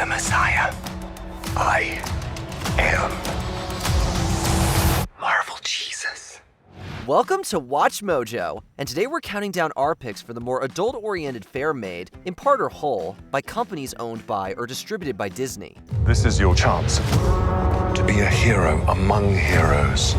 the Messiah. I am Marvel Jesus. Welcome to Watch Mojo, and today we're counting down our picks for the more adult-oriented fare made, in part or whole, by companies owned by or distributed by Disney. This is your chance To be a hero among heroes.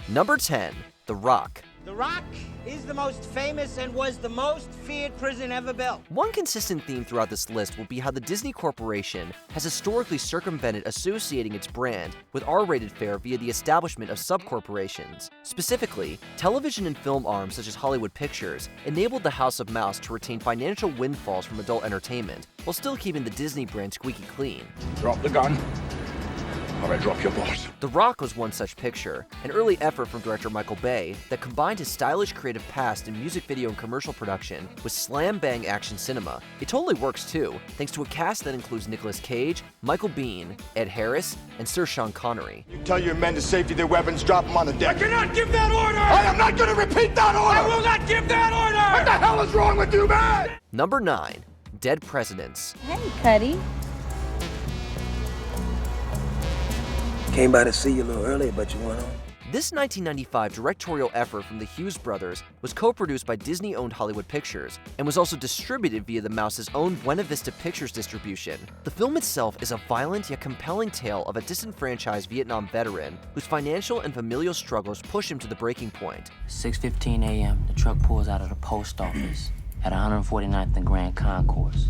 Number 10, The Rock. The Rock is the most famous and was the most feared prison ever built. One consistent theme throughout this list will be how the Disney Corporation has historically circumvented associating its brand with R-rated fare via the establishment of subcorporations. Specifically, television and film arms such as Hollywood Pictures enabled the House of Mouse to retain financial windfalls from adult entertainment, while still keeping the Disney brand squeaky clean. Drop the gun, or I drop your boss. The Rock was one such picture, an early effort from director Michael Bay that combined his stylish creative past in music video and commercial production with slam-bang action cinema. It totally works too, thanks to a cast that includes Nicolas Cage, Michael Biehn, Ed Harris, and Sir Sean Connery. You tell your men to safety their weapons, drop them on the deck. I cannot give that order! I am not going to repeat that order! I will not give that order! What the hell is wrong with you, man? Number 9, Dead Presidents. Hey, Cuddy. Came by to see you a little earlier, but you went home. This 1995 directorial effort from the Hughes brothers was co-produced by Disney-owned Hollywood Pictures and was also distributed via the Mouse's own Buena Vista Pictures distribution. The film itself is a violent yet compelling tale of a disenfranchised Vietnam veteran whose financial and familial struggles push him to the breaking point. 6:15 a.m., the truck pulls out of the post office at 149th and Grand Concourse.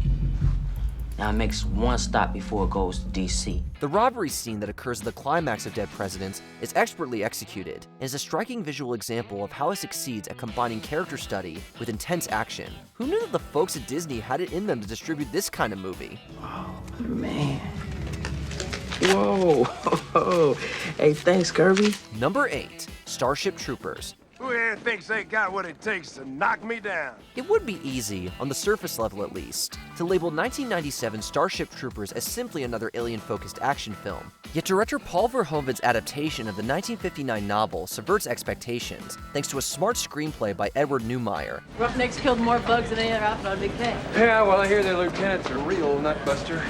Now it makes one stop before it goes to D.C. The robbery scene that occurs at the climax of Dead Presidents is expertly executed and is a striking visual example of how it succeeds at combining character study with intense action. Who knew that the folks at Disney had it in them to distribute this kind of movie? Oh, man. Whoa. Hey, thanks, Kirby. Number 8, Starship Troopers. Who here thinks they got what it takes to knock me down? It would be easy, on the surface level at least, to label 1997 Starship Troopers as simply another alien-focused action film. Yet director Paul Verhoeven's adaptation of the 1959 novel subverts expectations, thanks to a smart screenplay by Edward Neumeier. Roughnecks killed more bugs than any other outfit on Big K. Yeah, well, I hear their lieutenant's a real nutbuster.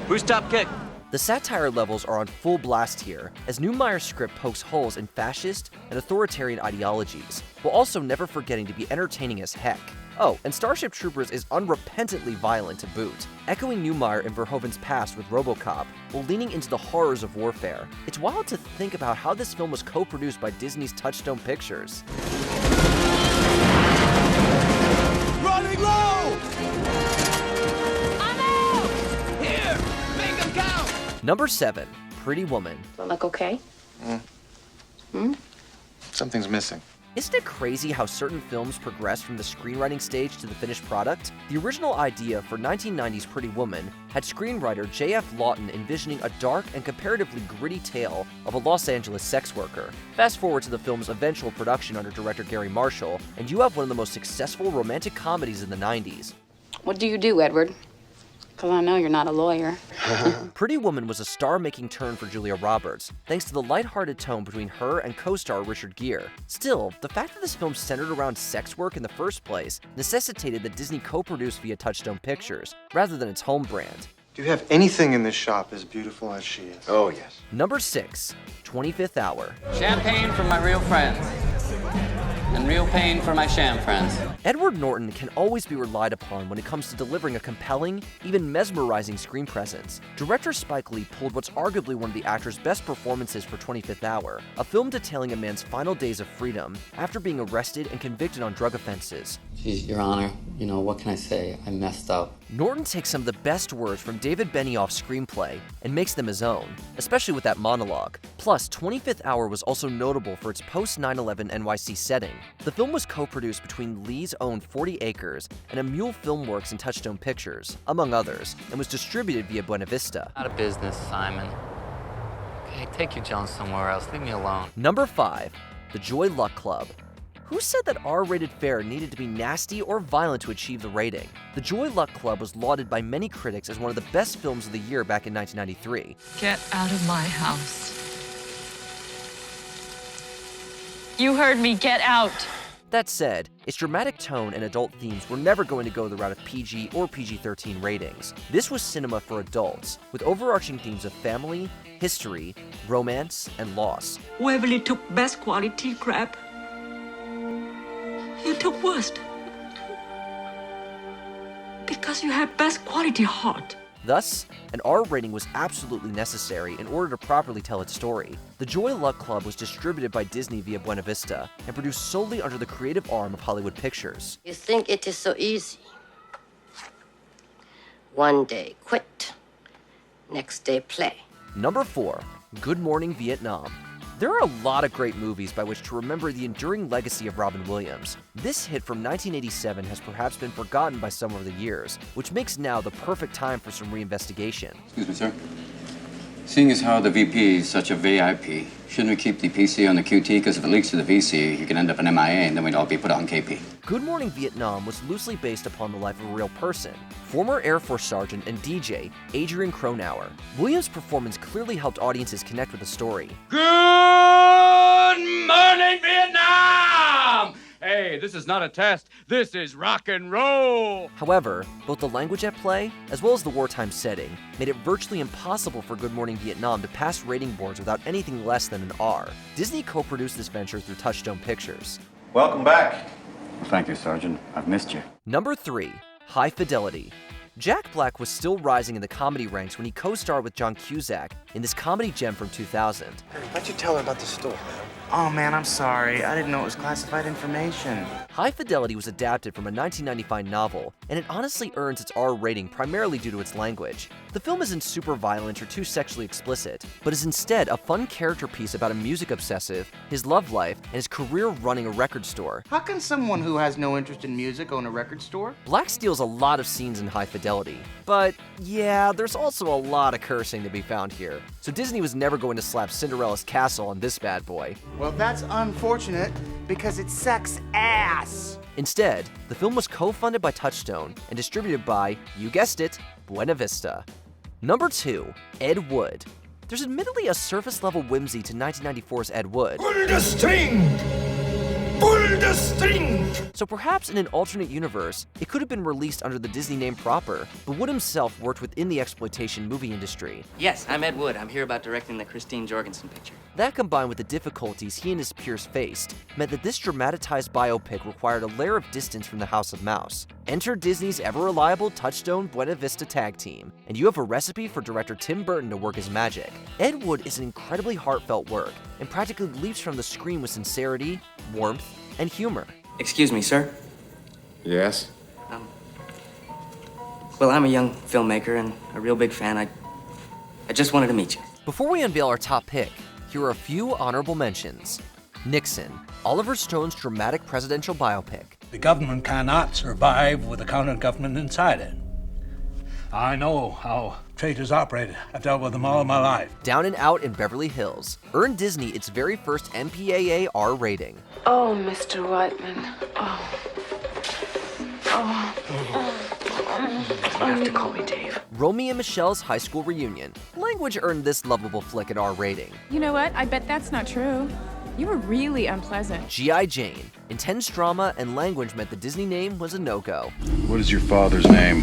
Who's top kick? The satire levels are on full blast here, as Neumeier's script pokes holes in fascist and authoritarian ideologies, while also never forgetting to be entertaining as heck. Oh, and Starship Troopers is unrepentantly violent to boot, echoing Neumeier and Verhoeven's past with RoboCop, while leaning into the horrors of warfare. It's wild to think about how this film was co-produced by Disney's Tombstone Pictures. Running low! I'm out! Here! Make them count! Number 7, Pretty Woman. Look okay? Something's missing. Isn't it crazy how certain films progress from the screenwriting stage to the finished product? The original idea for 1990's Pretty Woman had screenwriter J.F. Lawton envisioning a dark and comparatively gritty tale of a Los Angeles sex worker. Fast forward to the film's eventual production under director Gary Marshall, and you have one of the most successful romantic comedies in the 90s. What do you do, Edward? Because I know you're not a lawyer. Pretty Woman was a star-making turn for Julia Roberts, thanks to the lighthearted tone between her and co-star Richard Gere. Still, the fact that this film centered around sex work in the first place necessitated that Disney co-produce via Tombstone Pictures, rather than its home brand. Do you have anything in this shop as beautiful as she is? Oh, yes. Number 6, 25th Hour. Champagne for my real friends. And real pain for my sham friends. Edward Norton can always be relied upon when it comes to delivering a compelling, even mesmerizing screen presence. Director Spike Lee pulled what's arguably one of the actor's best performances for 25th Hour, a film detailing a man's final days of freedom after being arrested and convicted on drug offenses. Geez, Your Honor, you know, what can I say? I messed up. Norton takes some of the best words from David Benioff's screenplay and makes them his own, especially with that monologue. Plus, 25th Hour was also notable for its post-9/11 NYC setting. The film was co-produced between Lee's own 40 Acres and a Mule Filmworks and Touchstone Pictures, among others, and was distributed via Buena Vista. Out of business, Simon. Okay, take your Jones somewhere else. Leave me alone. Number 5, The Joy Luck Club. Who said that R-rated fare needed to be nasty or violent to achieve the rating? The Joy Luck Club was lauded by many critics as one of the best films of the year back in 1993. Get out of my house. You heard me, get out. That said, its dramatic tone and adult themes were never going to go the route of PG or PG-13 ratings. This was cinema for adults, with overarching themes of family, history, romance, and loss. Waverly took best quality crap. You took worst. Because you have best quality heart. Thus, an R rating was absolutely necessary in order to properly tell its story. The Joy Luck Club was distributed by Disney via Buena Vista and produced solely under the creative arm of Hollywood Pictures. You think it is so easy? One day quit, next day play. Number 4. Good Morning Vietnam. There are a lot of great movies by which to remember the enduring legacy of Robin Williams. This hit from 1987 has perhaps been forgotten by some over the years, which makes now the perfect time for some reinvestigation. Excuse me, sir. Seeing as how the VP is such a VIP, shouldn't we keep the PC on the QT? Because if it leaks to the VC, you can end up an MIA and then we'd all be put on KP. Good Morning Vietnam was loosely based upon the life of a real person, former Air Force Sergeant and DJ Adrian Cronauer. Williams' performance clearly helped audiences connect with the story. Good morning, Vietnam! Hey, this is not a test. This is rock and roll. However, both the language at play, as well as the wartime setting, made it virtually impossible for Good Morning Vietnam to pass rating boards without anything less than an R. Disney co-produced this venture through Touchstone Pictures. Welcome back. Well, thank you, Sergeant. I've missed you. Number 3. High Fidelity. Jack Black was still rising in the comedy ranks when he co-starred with John Cusack in this comedy gem from 2000. Why'd you tell her about the store, man? Oh man, I'm sorry. I didn't know it was classified information. High Fidelity was adapted from a 1995 novel, and it honestly earns its R rating primarily due to its language. The film isn't super violent or too sexually explicit, but is instead a fun character piece about a music obsessive, his love life, and his career running a record store. How can someone who has no interest in music own a record store? Black steals a lot of scenes in High Fidelity, but yeah, there's also a lot of cursing to be found here. So Disney was never going to slap Cinderella's castle on this bad boy. Well, that's unfortunate because it sucks ass. Instead, the film was co-funded by Touchstone and distributed by, you guessed it, Buena Vista. Number 2. Ed Wood. There's admittedly a surface-level whimsy to 1994's Ed Wood. Pull the string! Pull the string! So perhaps in an alternate universe, it could have been released under the Disney name proper, but Wood himself worked within the exploitation movie industry. Yes, I'm Ed Wood. I'm here about directing the Christine Jorgensen picture. That, combined with the difficulties he and his peers faced, meant that this dramatized biopic required a layer of distance from the House of Mouse. Enter Disney's ever-reliable Touchstone Buena Vista tag team, and you have a recipe for director Tim Burton to work his magic. Ed Wood is an incredibly heartfelt work, and practically leaps from the screen with sincerity, warmth, and humor. Excuse me, sir. Yes? Well, I'm a young filmmaker and a real big fan. I just wanted to meet you. Before we unveil our top pick, here are a few honorable mentions. Nixon, Oliver Stone's dramatic presidential biopic. The government cannot survive with a counter-government inside it. I know how traitors operate. I've dealt with them all my life. Down and Out in Beverly Hills earned Disney its very first MPAA R rating. Oh, Mr. Whiteman. Oh. You have to call me Dave. Romy and Michelle's high school reunion. Language earned this lovable flick an R rating. You know what? I bet that's not true. You were really unpleasant. G.I. Jane. Intense drama and language meant the Disney name was a no-go. What is your father's name?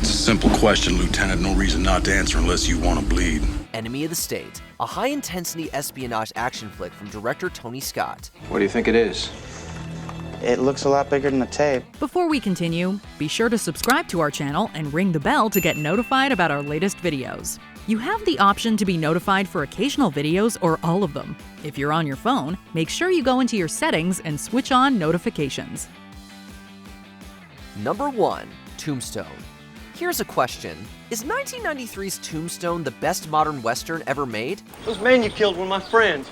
It's a simple question, Lieutenant. No reason not to answer unless you want to bleed. Enemy of the State. A high-intensity espionage action flick from director Tony Scott. What do you think it is? It looks a lot bigger than the tape. Before we continue, be sure to subscribe to our channel and ring the bell to get notified about our latest videos. You have the option to be notified for occasional videos or all of them. If you're on your phone, make sure you go into your settings and switch on notifications. Number 1. Tombstone. Here's a question. Is 1993's Tombstone the best modern Western ever made? Those men you killed were my friends.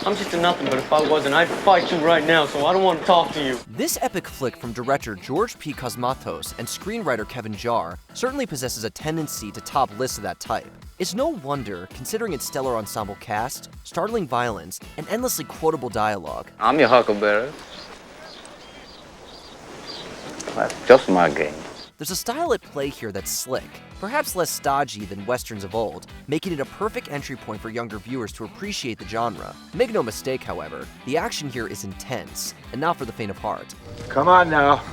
I'm just a nothing, but if I wasn't, I'd fight you right now, so I don't want to talk to you. This epic flick from director George P. Cosmatos and screenwriter Kevin Jarre certainly possesses a tendency to top lists of that type. It's no wonder, considering its stellar ensemble cast, startling violence, and endlessly quotable dialogue. I'm your huckleberry. That's just my game. The There's a style at play here that's slick, perhaps less stodgy than westerns of old, making it a perfect entry point for younger viewers to appreciate the genre. Make no mistake, however, the action here is intense, and not for the faint of heart. Come on now.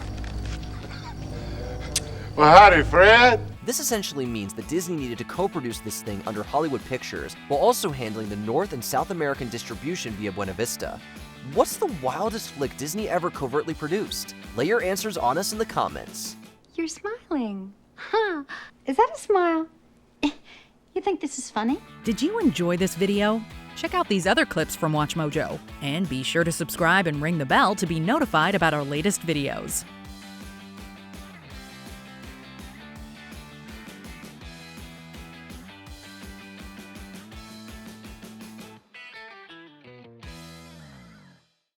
Well, howdy, Fred. This essentially means that Disney needed to co-produce this thing under Hollywood Pictures, while also handling the North and South American distribution via Buena Vista. What's the wildest flick Disney ever covertly produced? Lay your answers on us in the comments. You're smiling. Huh. Is that a smile? You think this is funny? Did you enjoy this video? Check out these other clips from WatchMojo, and be sure to subscribe and ring the bell to be notified about our latest videos.